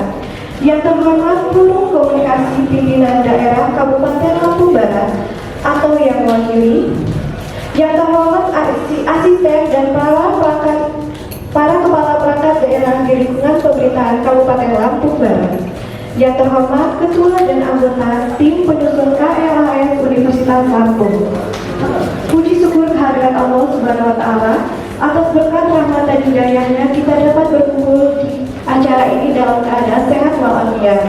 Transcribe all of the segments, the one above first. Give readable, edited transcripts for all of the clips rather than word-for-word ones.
Barat. Yang terhormat Forum Komunikasi Pimpinan Daerah Kabupaten Lampung Barat atau yang mewakili. Yang terhormat asisten dan para kepala perangkat daerah di lingkungan pemerintahan Kabupaten Lampung Barat. Yang terhormat Ketua dan anggota tim penyusun KLHS Universitas Lampung. Puji syukur kehadirat Allah Subhanahu wa Ta'ala atas berkat rahmat dan hidayahnya kita dapat berkumpul di acara ini dalam keadaan sehat walafiat.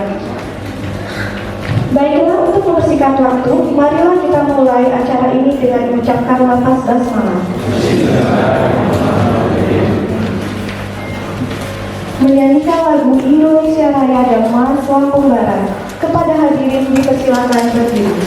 Baiklah, untuk membersihkan waktu, marilah kita mulai acara ini dengan mengucapkan lafaz basmalah. Menyanyikan lagu Indonesia Raya dan Mars Lampung Barat. Kepada hadirin dipersilakan berdiri.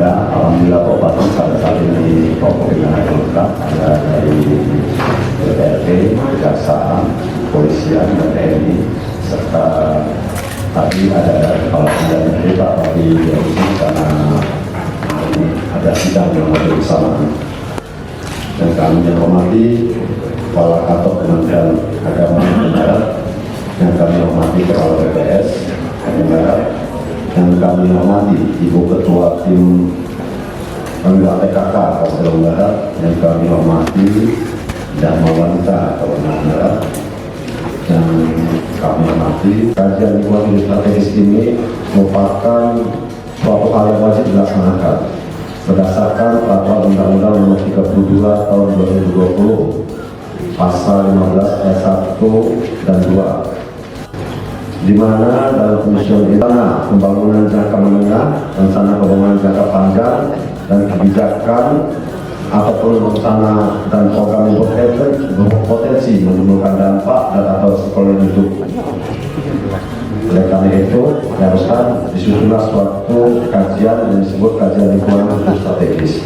Alhamdulillah Kabupaten pada saat ini pimpinan lengkap ada dari DPRD, Kejaksaan, Kepolisian, dan TNI, serta tadi ada kepala bidang negeri Pak Wali Yahusi karena ada sidang yang ada di sana. Dan kami yang hormati Kepala Kantor Kementerian Agama Lampung Barat, yang kami hormati Kepala BPS Lampung Barat, yang kami hormati Ibu Ketua Tim Anggota PKK Kabupaten Barat, yang kami hormati Dharma Wanita Kabupaten Barat, yang kami hormati. Kajian lingkungan strategis ini merupakan suatu hal yang wajib dilaksanakan berdasarkan Peraturan Undang-Undang Nomor 32 Tahun 2020 Pasal 15 ayat 1 dan 2, di mana dalam penyusunan rencana pembangunan jangka menengah, rencana pembangunan jangka panjang, dan kebijakan ataupun rencana dan program yang berpotensi menimbulkan dampak dan atau sekolah hidup. Oleh karena itu, diharuskan disusunlah suatu kajian yang disebut kajian lingkungan strategis.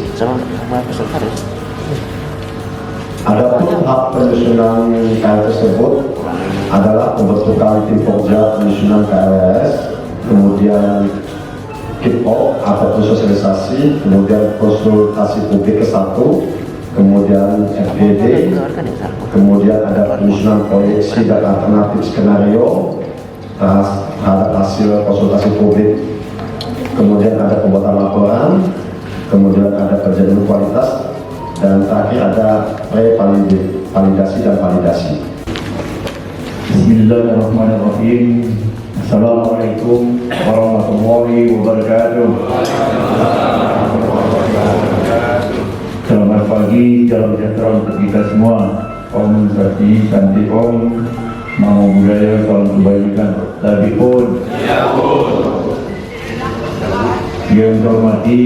Adapun hak penyusunan KL tersebut adalah pembentukan tim kerja penyusunan KLHS, kemudian kick-off atau sosialisasi, kemudian konsultasi publik ke-1, kemudian FGD, kemudian ada penyusunan proyeksi dan alternatif skenario terhadap hasil konsultasi publik, kemudian ada pembuatan laporan, kemudian ada perjanjian kualitas, dan terakhir ada pre-validasi dan validasi. Bismillahirrahmanirrahim. Assalamualaikum warahmatullahi wabarakatuh. Selamat pagi, salam sejahtera untuk kita semua. Om Sati, Santi Om, Namo Buddhaya, salam kebaikan. Tapi pun, yang terhormati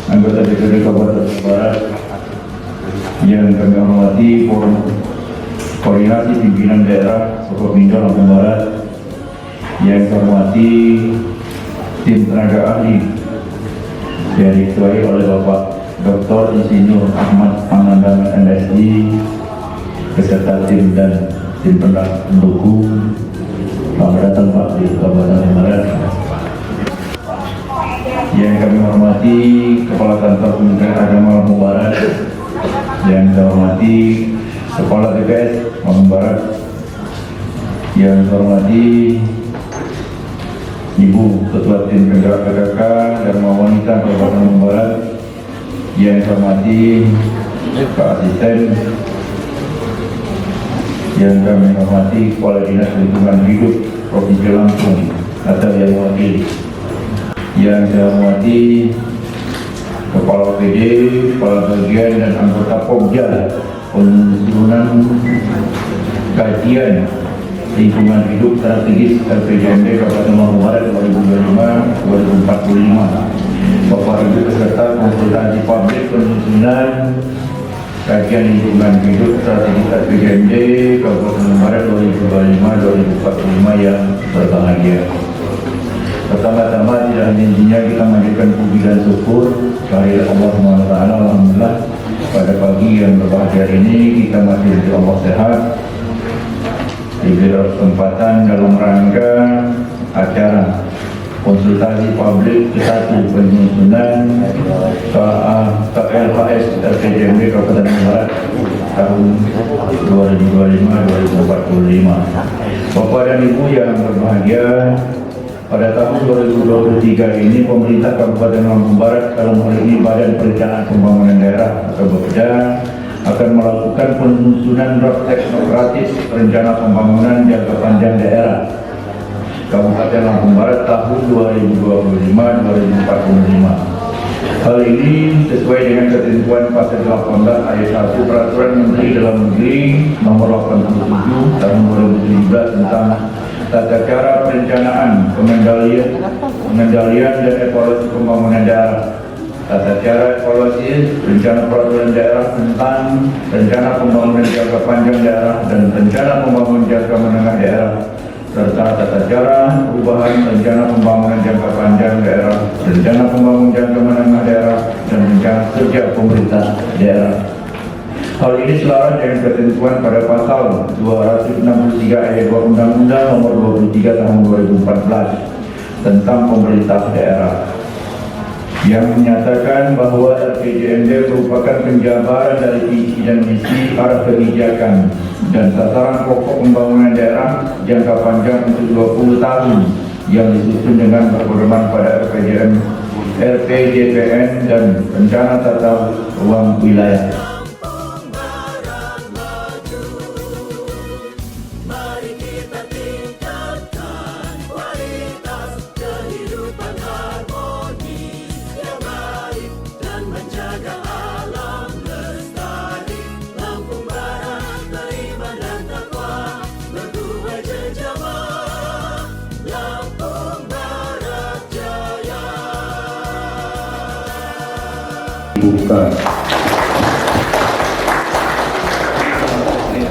anggota DPRD Kabupaten Barat, yang kami hormati Forum Koordinasi Pimpinan Daerah Provinsi Lampung Barat, yang terhormati tim tenaga ahli yang diketuai oleh Bapak Dr. Insinyur Ahmad Pangandaran MSI, beserta tim dan tim pendukung. Selamat datang Pak di Kabupaten Barat. Yang kami hormati Kepala Kantor Kementerian Agama Lampung Barat, yang saya hormati Kepala BPS Lampung Barat, Yang saya hormati Ibu Ketua Tim Penggerak PKK Dharma Wanita Kabupaten Lampung Barat, yang saya hormati Pak Asisten, yang kami hormati Kepala Dinas Lingkungan Hidup Provinsi Lampung atau yang mewakili, yang saya hormati Kepala PD, Kepala Bagian dan anggota Pokja penyusunan kajian lingkungan hidup strategis RPJMD Kabupaten Lampung Barat 2025-2045. Bapak Ibu peserta konsultasi publik penyusunan kajian lingkungan hidup strategis RPJMD Kabupaten Lampung Barat 2025-2045 yang berbahagia. Pertama-tama tidak henti-hentinya kita mengajukan puji dan syukur kehadirat Allah SWT. Alhamdulillah pada pagi yang berbahagia ini kita masih diberi Allah sehat, diberi kesempatan dalam rangka acara konsultasi publik ke-1 penyusunan KLHS RPJMD Kabupaten Lampung Barat tahun 2025-2045. Bapak dan Ibu yang berbahagia, pada tahun 2023 ini pemerintah Kabupaten Lampung Barat dalam hal ini Badan Perencanaan Pembangunan Daerah atau BPD akan melakukan penyusunan draft teknokratis rencana pembangunan jangka panjang daerah Kabupaten Lampung Barat tahun 2025-2045. Hal ini sesuai dengan ketentuan pasal 18 ayat 1 Peraturan Menteri Dalam Negeri Nomor 87 Tahun 2017 tentang tata cara perencanaan, pengendalian dan evaluasi pembangunan daerah. Tata cara evaluasi rencana peraturan daerah tentang rencana pembangunan jangka panjang daerah dan rencana pembangunan jangka menengah daerah, serta tata cara perubahan rencana pembangunan jangka panjang daerah, rencana pembangunan jangka menengah daerah, dan rencana kerja pemerintah daerah. Hal ini selaras dengan ketentuan pada pasal 263 ayat 2 Undang-Undang Nomor 23 Tahun 2014 tentang pemerintah daerah, yang menyatakan bahwa RPJMD merupakan penjabaran dari visi dan misi, arah kebijakan dan sasaran pokok pembangunan daerah jangka panjang untuk 20 tahun yang disusun dengan berpedoman pada RPJPN dan rencana tata ruang wilayah. Buka.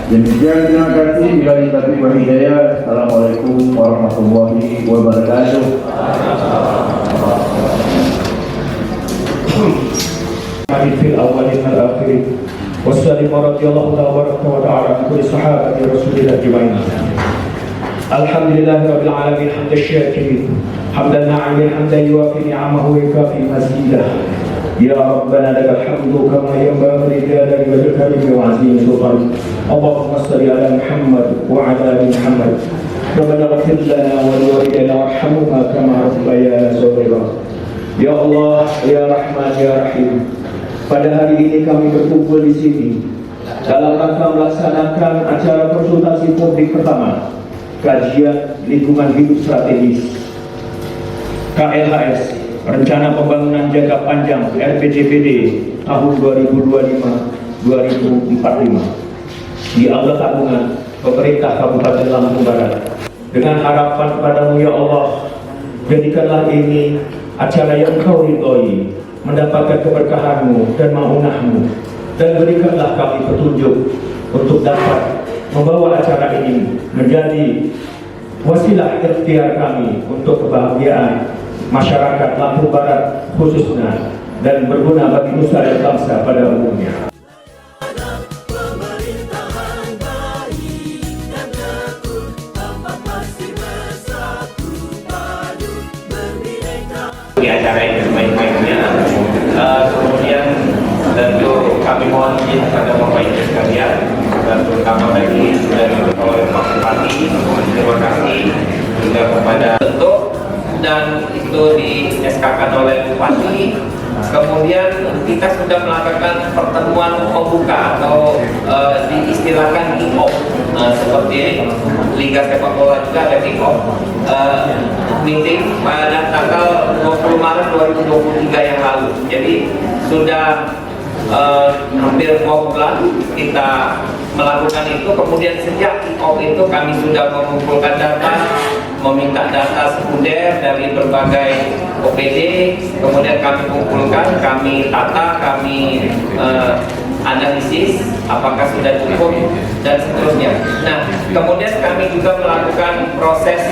Demikian, terima kasih. Bila dikasih hidayah. Assalamualaikum warahmatullahi wabarakatuh. Fil awalin wal akhirin. Wassallallahu radhiyallahu ta'ala an kulli sahabati rasulillah ajma'in. Alhamdulillahi rabbil alamin hamdan syakirin. Hamdan na'imin hamdan yuwafi ni'amahu wa yukafi mazidah. Ya Rabbana lakal hamdu kama yanbaghi li jalali wajhika wa 'azimi sultanik. Allahumma shalli ala Muhammad wa ala ali Muhammad. Rabbana ighfir lana wa li walidayna warhamhuma kama rabbayana shaghira. Ya Allah, ya Rahman, ya Rahim. Pada hari ini kami berkumpul di sini dalam rangka melaksanakan acara konsultasi publik pertama kajian lingkungan hidup strategis KLHS, Rencana Pembangunan Jangka Panjang RPJPD tahun 2025-2045 di Aula Tabungan Pemerintah Kabupaten Lampung Barat. Dengan harapan kepadamu ya Allah, jadikanlah ini acara yang Engkau ridhoi, mendapatkan keberkahan-Mu dan maunah-Mu, dan berikanlah kami petunjuk untuk dapat membawa acara ini menjadi wasilah ikhtiar kami untuk kebahagiaan masyarakat Lampung Barat khususnya dan berguna bagi nusa dan bangsa pada umumnya. Di acara ini sebaik-baiknya, kemudian tentu kami mohon izin kepada Bapak Ibu sekalian dan terutama bagi dari oleh Pak Bupati. Terima kasih juga kepada bentuk dan itu di SK-kan oleh Bupati. Kemudian kita sudah melakukan pertemuan pembuka atau diistilahkan kick-off seperti Liga Sepak Bola juga ada kick-off meeting pada tanggal 20 Maret 2023 yang lalu. Jadi sudah hampir 2 bulan kita melakukan itu. Kemudian sejak kick-off itu kami sudah mengumpulkan data, meminta data sekunder dari berbagai OPD, kemudian kami kumpulkan, kami tata, kami analisis apakah sudah cukup dan seterusnya. Nah, kemudian kami juga melakukan proses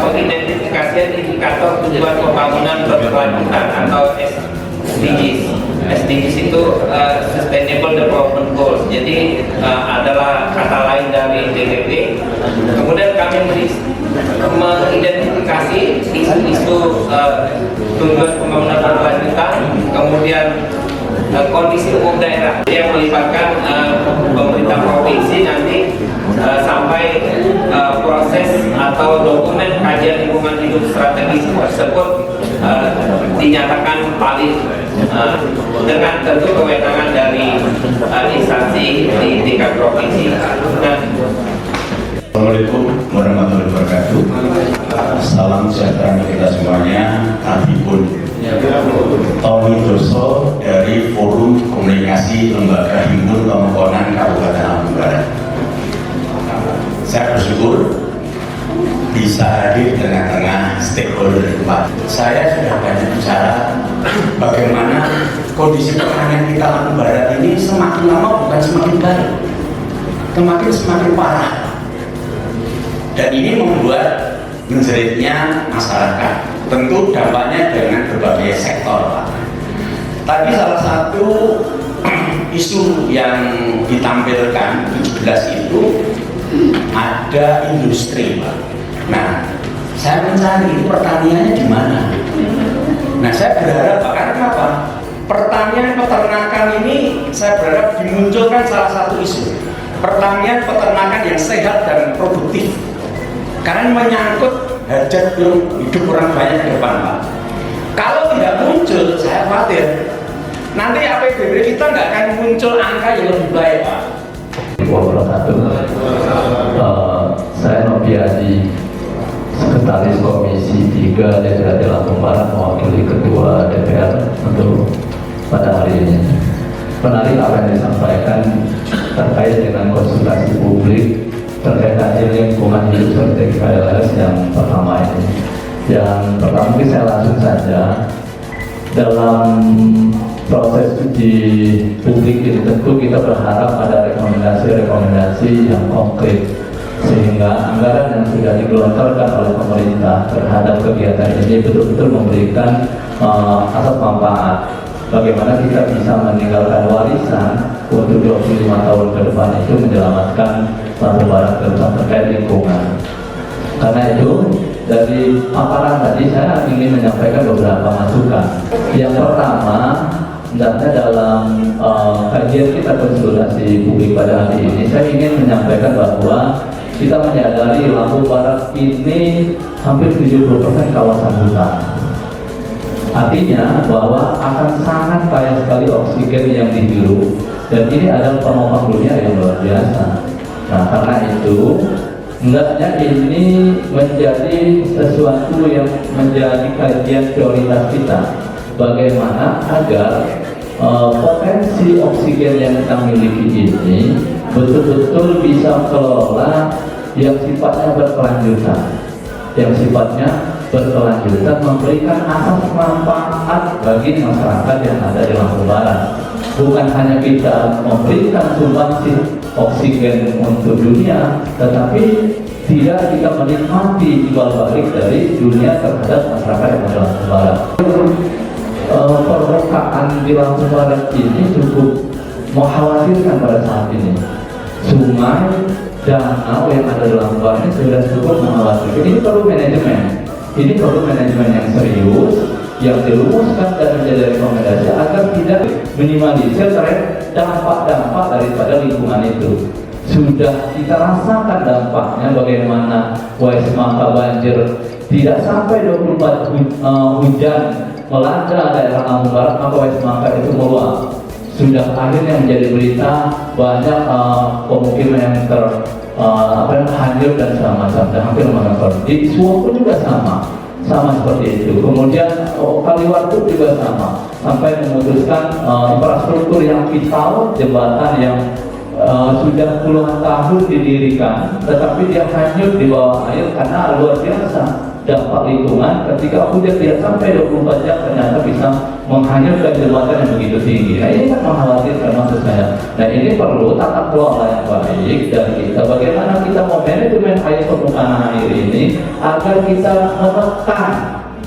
pengidentifikasian indikator tujuan pembangunan berkelanjutan atau SDGs. SDGs itu Sustainable Development Goals. Jadi adalah kata lain dari DDP. Kemudian kami mengidentifikasi isu-isu tujuan pembangunan berkelanjutan, kemudian kondisi umum daerah yang melibatkan pemerintah provinsi nanti sampai proses atau dokumen kajian lingkungan hidup strategis tersebut dinyatakan valid dengan tentu kewenangan dari instansi di tingkat provinsi. Assalamualaikum warahmatullahi wabarakatuh. Salam sejahtera untuk kita semuanya. Kami pun Tony Doso dari Forum Komunikasi Lembaga Himpun Pemokonan Kabupaten Lampung Barat. Saya bersyukur bisa hadir di tengah-tengah stakeholder Pak. Saya sudah banyak bicara bagaimana kondisi pertanian kita Lampung Barat ini semakin lama bukan semakin baik, semakin parah. Dan ini membuat menjeritnya masyarakat. Tentu dampaknya dengan berbagai sektor, Pak. Tadi salah satu isu yang ditampilkan 17 itu ada industri, Pak. Nah, saya mencari pertaniannya di mana. Nah, saya berharap, Pak, karena apa? Pertanian peternakan ini saya berharap dimunculkan salah satu isu. Pertanian peternakan yang sehat dan produktif. Karena menyangkut hajat hidup orang banyak ke depan, Pak. Kalau tidak muncul, saya khawatir nanti APBD kita nggak akan muncul angka yang lebih baik, Pak. Saya Noviadi, Sekretaris Komisi 3 DPRD Lampung Barat, mewakili Ketua DPR untuk pada hari ini. Menarik apa yang disampaikan terkait dengan konsultasi publik terkait kajian lingkungan hidup strategi KLS yang pertama ini. Yang pertama mungkin saya langsung saja, dalam proses uji publik ini tentu kita berharap ada rekomendasi yang konkret sehingga anggaran yang sudah digelontorkan oleh pemerintah terhadap kegiatan ini betul-betul memberikan asas manfaat. Bagaimana kita bisa meninggalkan warisan untuk 25 tahun ke depan itu menyelamatkan Lampung Barat terkait lingkungan. Karena itu dari paparan tadi saya ingin menyampaikan beberapa masukan. Yang pertama, hendaknya dalam kajian kita konsultasi publik pada hari ini, saya ingin menyampaikan bahwa kita menyadari Lampung Barat ini hampir 70% kawasan hutan. Artinya bahwa akan sangat kaya sekali oksigen yang dihirup, dan ini adalah penopang dunia yang luar biasa. Nah, karena itu hendaknya ini menjadi sesuatu yang menjadi kajian prioritas kita. Bagaimana agar potensi oksigen yang kita miliki ini betul-betul bisa kelola yang sifatnya berkelanjutan, memberikan asas manfaat bagi masyarakat yang ada di Lampung Barat. Bukan hanya kita memberikan sumbangsi oksigen untuk dunia, tetapi tidak kita menikmati imbal balik dari dunia terhadap masyarakat yang ada di Lampung Barat. Permukaan di Lampung Barat ini cukup mengkhawatirkan pada saat ini. Sungai, danau yang ada di Lampung Barat ini sudah cukup mengkhawatirkan. Ini perlu manajemen. Ini perlu manajemen yang serius, yang dirumuskan dan menjadi rekomendasi agar tidak minimalisir dampak-dampak daripada lingkungan itu. sudah kita rasakan dampaknya bagaimana WS Mangka banjir tidak sampai 24 hujan melanda daerah Lampung Barat, maka WS Mangka itu meluap. Sudah akhirnya menjadi berita banyak pemukiman yang hanyut dan segala macam, dan hampir mengancam. Di Suwok pun juga sama seperti itu. Kemudian Kaliwatu juga sama, sampai memutuskan infrastruktur yang vital, jembatan yang sudah puluhan tahun didirikan, tetapi dia hanyut di bawah air karena luar biasa dampak lingkungan. Ketika hujan tidak sampai 24 jam ternyata bisa menghanyutkan jembatan yang begitu tinggi. Nah, ini kan mengkhawatirkan maksud saya. Nah, ini perlu tata kelola yang baik dari kita. Bagaimana kita mau manajemen air permukaan air ini agar kita menekan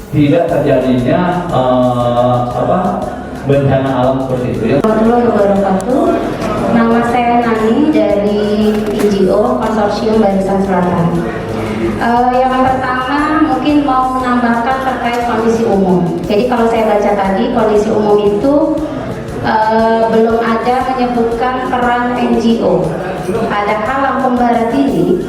tidak terjadinya bencana alam seperti itu. Warahmatullahi wabarakatuh. Nama saya Nani dari NGO Konsorsium Barisan Selatan. Yang pertama mungkin mau menambahkan terkait kondisi umum. Jadi kalau saya baca tadi kondisi umum itu belum ada menyebutkan peran NGO. Padahal Lampung Barat ini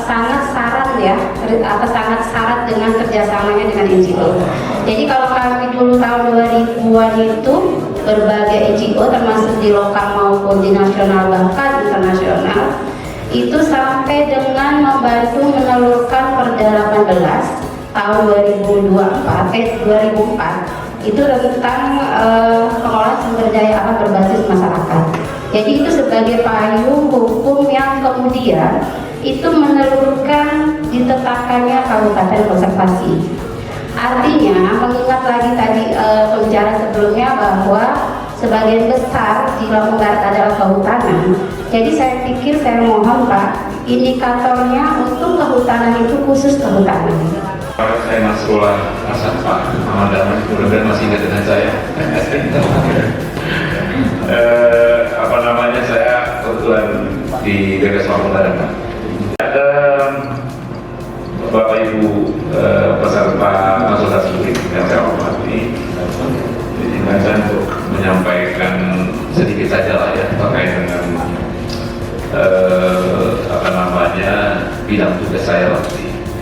sangat sangat syarat dengan kerjasamanya dengan NGO. Jadi kalau kami dulu tahun 2000-an itu berbagai NGO termasuk di lokal maupun di nasional bahkan internasional itu sampai dengan membantu menelurkan Perda 18 tahun 2004 itu tentang pengelolaan sumber daya alam berbasis masyarakat. Jadi itu sebagai payung hukum yang kemudian itu menelurkan ditetapkannya Kabupaten Konservasi. Artinya mengingat lagi tadi pembicara sebelumnya bahwa sebagian besar di Lampung Barat adalah kehutanan. Jadi saya pikir, saya mohon Pak, indikatornya untuk kehutanan itu khusus kehutanan. Saya Nasrullah Asad, Pak Muhammad Damai, mudah-mudahan masih ingat dengan saya. Saya kebetulan di BPS Lampung Barat, Pak. Bapak Ibu peserta konsultasi yang saya hormati, diizinkan untuk menyampaikan sedikit saja lah ya terkait dengan bidang tugas saya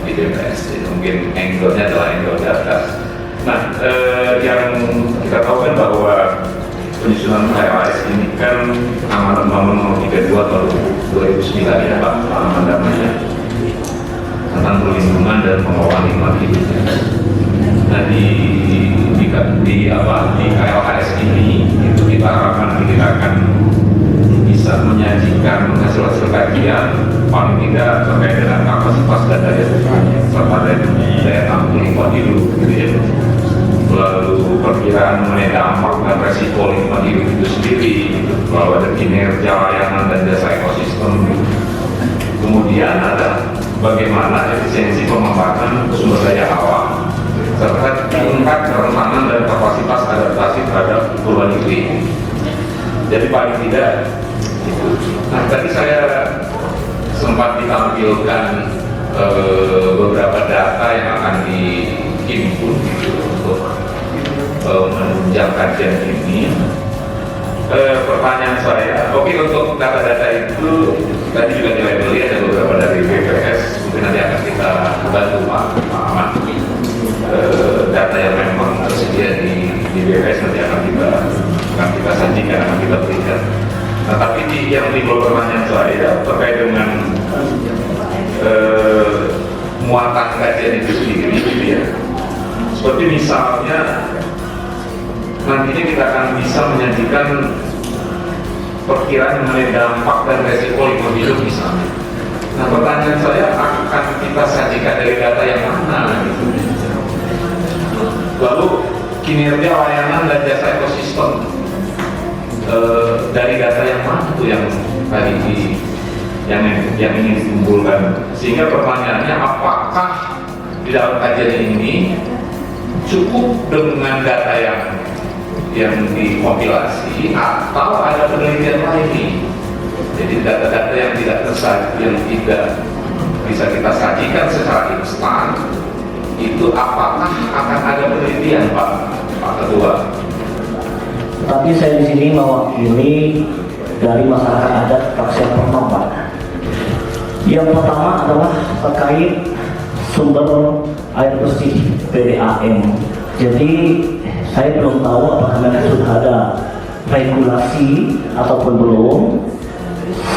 di BPS. Mungkin angle-nya adalah angle di atas. Nah, yang kita tahu kan bahwa penyusunan KLHS ini kan amanat Undang-Undang Nomor 32 tahun 2009 ya Pak namanya, tentang perlindungan dan pengelolaan lingkungan hidup. Nah di KLHS ini itu kita harapkan kita akan bisa menyajikan hasil-hasil kajian paling tidak terkait dengan kapasitas dan daya serta daya tampung lingkungan hidup gitu ya. Lalu perkiraan mengenai dampak dan resiko lingkungan hidup itu sendiri, lalu ada kinerja layanan dan jasa ekosistem. Kemudian ada bagaimana efisiensi pemanfaatan sumber daya alam serta tingkat kerentanan dan kapasitas adaptasi terhadap perubahan iklim. Jadi paling tidak itu. Nah, tadi saya sempat ditampilkan beberapa data yang akan dihimpun untuk menunjang kajian ini. Pertanyaan saya, oke, untuk data-data itu tadi juga dilabeli ada beberapa dari BPS, mungkin nanti akan kita bantu Pak Ahmad. Data yang memang tersedia di BPS nanti akan kita sajikan, akan kita berikan. Nah, tapi yang timbul pertanyaan saya terkait dengan muatan kajian itu sendiri, gitu ya. Seperti misalnya nantinya kita akan bisa menyajikan perkiraan mengenai dampak dan resiko lingkungan hidup misalnya. Nah, pertanyaan saya, akan kita sajikan dari data yang mana gitu. Lalu kinerja layanan dan jasa ekosistem dari data yang mana itu yang tadi yang ingin dikumpulkan. Sehingga pertanyaannya, apakah di dalam kajian ini cukup dengan data yang dikompilasi atau ada penelitian lain nih? Jadi data-data yang tidak bisa kita sajikan secara instan itu apakah akan ada penelitian Pak Ketua? Tapi saya di sini mewakili dari masyarakat adat Kabupaten Purno. Yang pertama adalah terkait sumber air bersih PDAM. Jadi saya belum tahu apakah memang sudah ada regulasi ataupun belum.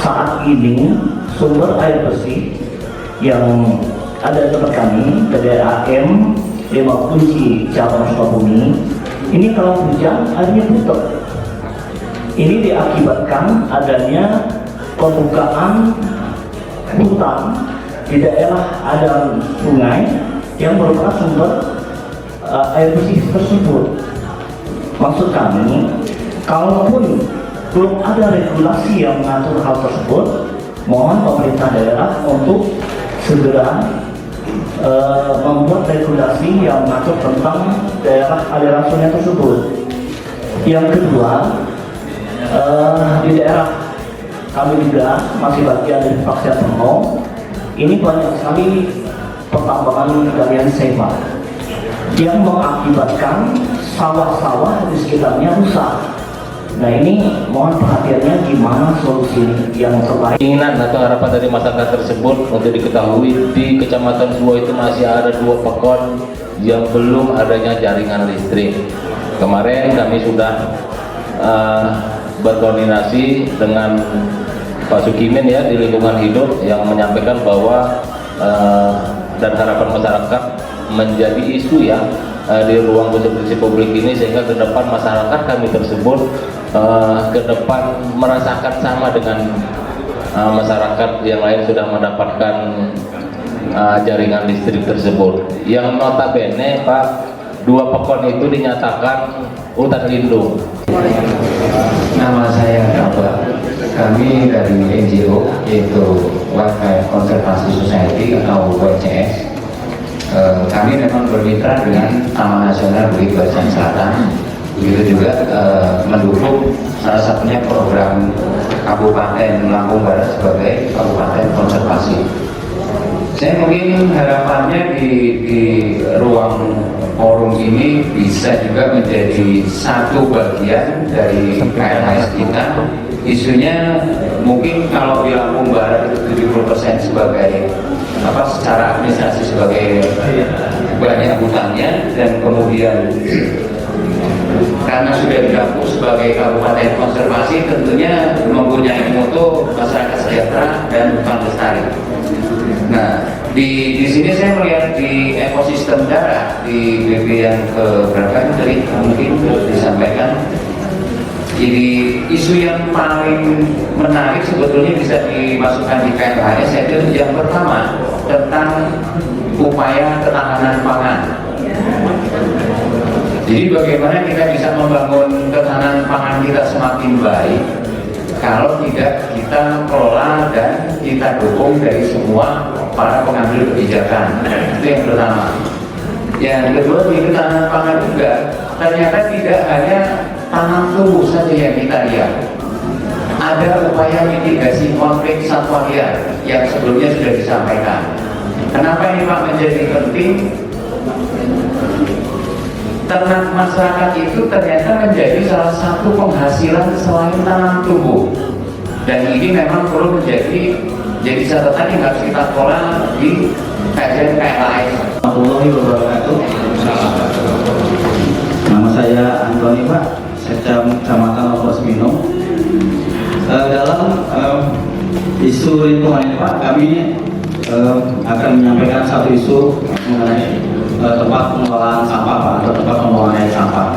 Saat ini sumber air bersih yang ada di tempat kami PDAM 5 Kunci cabang Sukabumi ini kalau hujan airnya tutup. Ini diakibatkan adanya pembukaan hutan di daerah ada sungai yang merupakan sumber air bersih tersebut. Maksud kami, kalaupun belum ada regulasi yang mengatur hal tersebut, mohon pemerintah daerah untuk segera membuat regulasi yang mengatur tentang daerah aliran sungai tersebut. Yang kedua, di daerah kami juga masih bagian dari Kabupaten Purno, ini banyak sekali pertambangan galian sepa yang mengakibatkan sawah-sawah di sekitarnya rusak. Nah ini mohon perhatiannya gimana solusi yang terbaik. Keinginan atau harapan dari masyarakat tersebut untuk diketahui di Kecamatan Suwo itu masih ada 2 pekon yang belum adanya jaringan listrik. Kemarin kami sudah berkoordinasi dengan Pak Sukimin ya di lingkungan hidup yang menyampaikan bahwa dan harapan masyarakat menjadi isu ya di ruang diskusi publik ini, sehingga ke depan masyarakat kami tersebut ke depan merasakan sama dengan masyarakat yang lain sudah mendapatkan jaringan listrik tersebut. Yang notabene Pak, 2 pekon itu dinyatakan hutan lindung. Nama saya Kabak. Kami dari NGO yaitu Wildlife Conservation Society atau WCS. Kami memang bermitra dengan Taman Nasional Bukit Barisan Selatan. Begitu juga mendukung salah satunya program Kabupaten Lampung Barat sebagai Kabupaten Konservasi. Saya mungkin harapannya di ruang forum ini bisa juga menjadi satu bagian dari KLHS kita. Isunya mungkin kalau di Lampung Barat itu 70% sebagai secara administrasi sebagai banyak hutannya, dan kemudian karena sudah didapuk sebagai kabupaten konservasi tentunya mempunyai moto masyarakat sejahtera dan hutan lestari. Nah, di sini saya melihat di ekosistem darat di BP yang keberapa tadi mungkin disampaikan. Jadi isu yang paling menarik sebetulnya bisa dimasukkan di KLHS, yaitu yang pertama tentang upaya ketahanan pangan. Jadi bagaimana kita bisa membangun ketahanan pangan kita semakin baik kalau tidak kita kelola dan kita dukung dari semua para pengambil kebijakan. Itu yang pertama. Yang kedua, di ketahanan pangan juga ternyata tidak hanya tanam tumbuh saja yang kita lihat. Ada upaya mitigasi konflik satwa liar yang sebelumnya sudah disampaikan. Kenapa ini Pak menjadi penting? Ternak masyarakat itu ternyata menjadi salah satu penghasilan selain tanam tumbuh, dan ini memang perlu menjadi catatan yang harus kita kelola di kajian KLHS. Warahmatullahi wabarakatuh. Nama saya Antoni Pak, Sekcam Kecamatan Lopos-Mino. Dalam isu lingkungan ini Pak, kami akan menyampaikan satu isu mengenai tempat pengelolaan sampah Pak, atau tempat pengelolaan air sampah.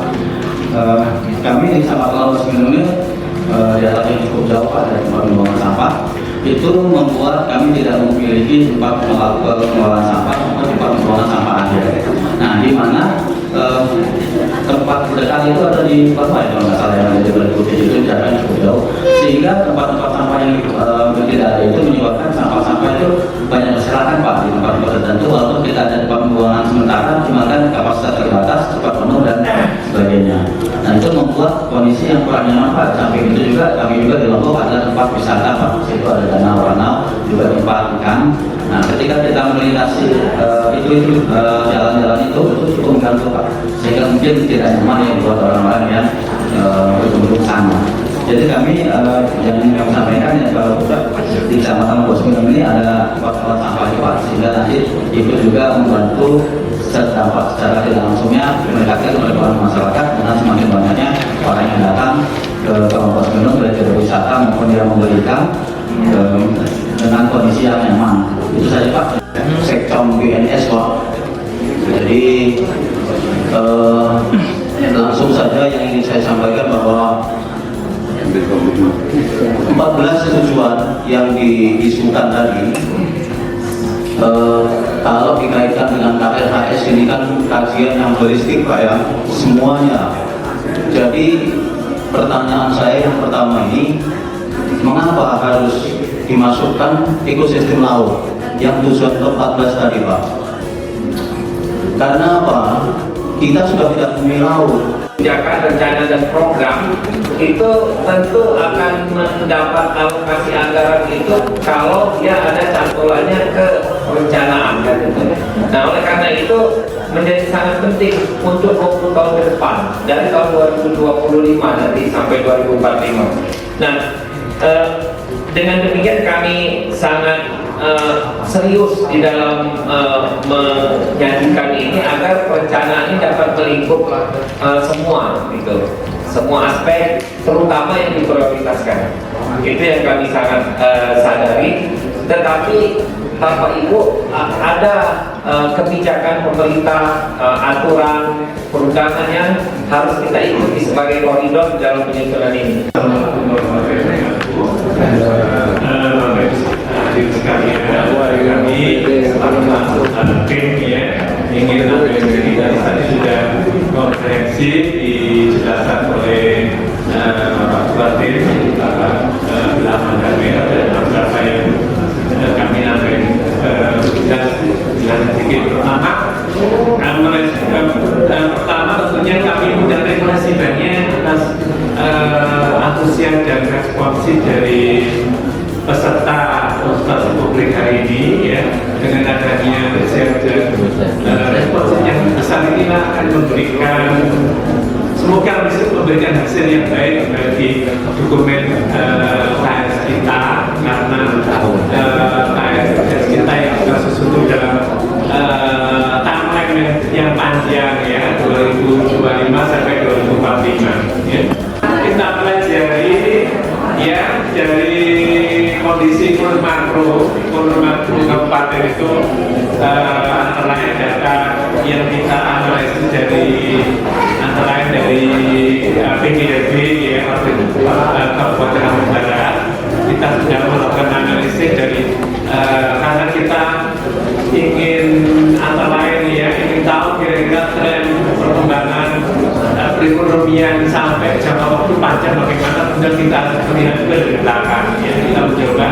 Kami di Kecamatan Lopos-Mino ini jaraknya cukup jauh Pak dari tempat pengelolaan sampah. Itu membuat kami tidak memiliki tempat pengelolaan sampah atau tempat pengelolaan sampah akhir. Nah, di mana tempat terdekat itu ada di Papua ya, kalau nggak salah yang ada di Bukit itu jaraknya cukup jauh, sehingga tempat-tempat sampah yang tidak ada itu menyebabkan sampah-sampah itu banyak berserakan Pak di tempat-tempat tertentu, walaupun kita ada tempat pembuangan sementara, cuma kan kapasitas terbatas, cepat penuh dan sebagainya. Nah, itu membuat kondisi yang kurang nyaman Pak. Samping itu juga kami juga di Lombok ada tempat wisata Pak, di situ ada danau-danau, juga tempat ikan. Nah, ketika kita melintasi jalan-jalan itu cukup mengganggu Pak, sehingga mungkin tidak nyaman yang buat orang-orang yang berkunjung sana. Jadi kami yang kami sampaikan ya kalau di Kecamatan Bosmino ini ada tempat sampah Pak, sehingga nanti itu juga membantu terdampak secara tidak langsungnya mendekatkan kepada masyarakat dengan semakin banyaknya orang yang datang ke Kabupaten Bosmino baik dari wisata maupun yang memberikan dengan kondisi yang nyaman. Itu saja Pak. Sekcom BNS Pak. Jadi langsung saja yang ingin saya sampaikan bahwa 14 tujuan yang diisukan tadi kalau dikaitkan dengan KLHS ini kan kajian yang holistik Pak ya, semuanya. Jadi pertanyaan saya yang pertama ini, mengapa harus dimasukkan ekosistem laut yang tujuan ke-14 tadi Pak? Karena apa? Kita sudah tidak memiliki laut. Kebijakan, rencana dan program itu tentu akan mendapat alokasi anggaran itu kalau dia ada cantolannya ke perencanaan kan gitu. Nah oleh karena itu menjadi sangat penting untuk 20 tahun ke depan dari tahun 2025 nanti sampai 2045. Nah dengan demikian kami sangat serius di dalam menyajikan ini agar perencanaan ini dapat melingkup semua gitu, semua aspek terutama yang diprioritaskan. Itu yang kami sangat sadari. Tetapi Bapak Ibu ada kebijakan pemerintah, aturan perundangan yang harus kita ikuti sebagai koridor dalam penyusunan ini. Kami selalu tim ya ingin dari tadi sudah komprehensif dijelaskan oleh Bapak Bupati, Bapak Belaman Kamera dan beberapa yang kami ambil dan sedikit. Pertama tentunya kami sudah terima kasih banyak atas antusias dan responsif dari peserta konsultasi publik hari ini ya, dengan adanya responsif yang besar ini akan memberikan, semoga bisa memberikan hasil yang baik bagi dokumen KS kita, karena KS kita yang sudah sesuatu dalam timeline yang panjang ya, 2025 sampai 2045 ya. Kita pelajari ya dari kondisi kurun makro kabupaten itu, antara lain data yang kita analisis dari antara lain dari PGRB ya, Kabupaten Lampung Barat. Kita sudah melakukan analisis dari karena kita ingin antara lain ya, ingin tahu kira-kira tren perkembangan perekonomian sampai jangka waktu panjang bagaimana, kemudian kita melihat ke belakang ya. Kita mencoba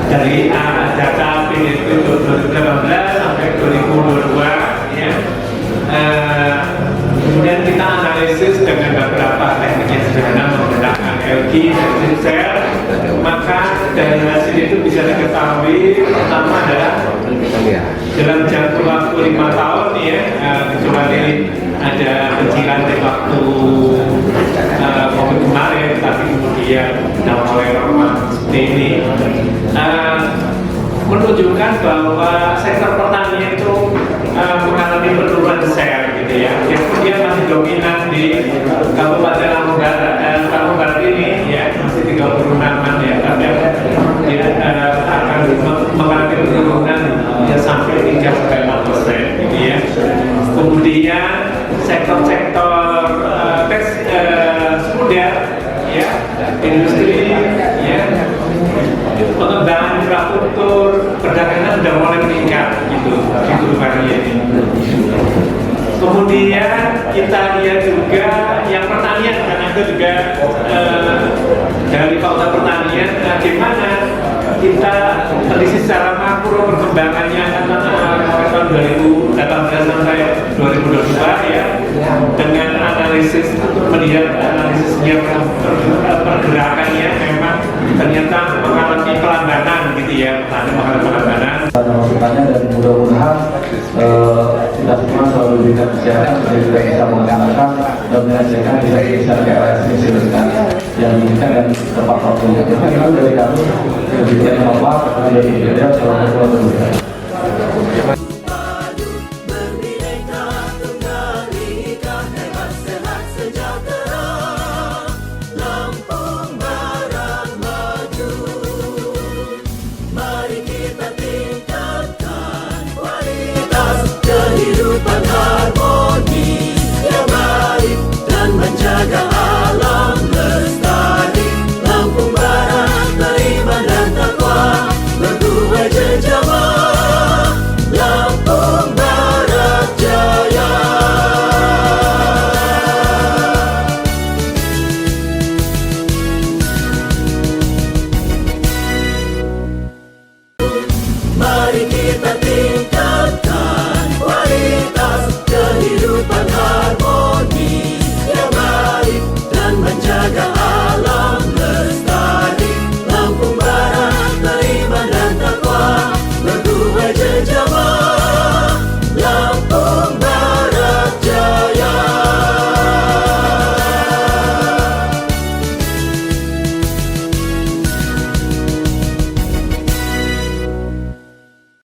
dari data PDB 2018 sampai 2022 ya. Kemudian kita analisis dengan beberapa teknik yang sederhana menggunakan LG dan Excel, maka dari hasil itu bisa diketahui pertama adalah dalam jangka waktu 5 tahun ya, kecuali ada kecilan di waktu COVID kemarin, tapi kemudian sudah mulai normal seperti ini, menunjukkan bahwa sektor pertanian itu mengalami penurunan share gitu ya. Yang kemudian masih dominan di Kabupaten Lampung Barat ini ya, masih 36-an ya, tapi akan mengalami penurunan ya sampai 3-4% gitu ya. Kemudian sektor-sektor sekunder ya, industri ya, pengembangan infrastruktur, perdagangan sudah mulai meningkat gitu variannya. Kemudian kita lihat juga yang pertanian, karena itu juga dari fakta pertanian bagaimana kita telisik secara makro perkembangannya tahun 2018 sampai 2022 ya, dengan analisis melihat analisisnya pergerakannya memang ternyata mengalami pelambatan gitu ya, mengalami pelambatan. Masukannya dan mudah-mudahan kita semua selalu diberikan kesehatan supaya kita bisa menggunakan dan menyelesaikan bisa KLHS ini. yang diinginkan dan tepat waktunya. Itu dari kami, dari Bapak, dari Federal, Jawa Timur. Kehidupan harmoni yang baik dan menjaga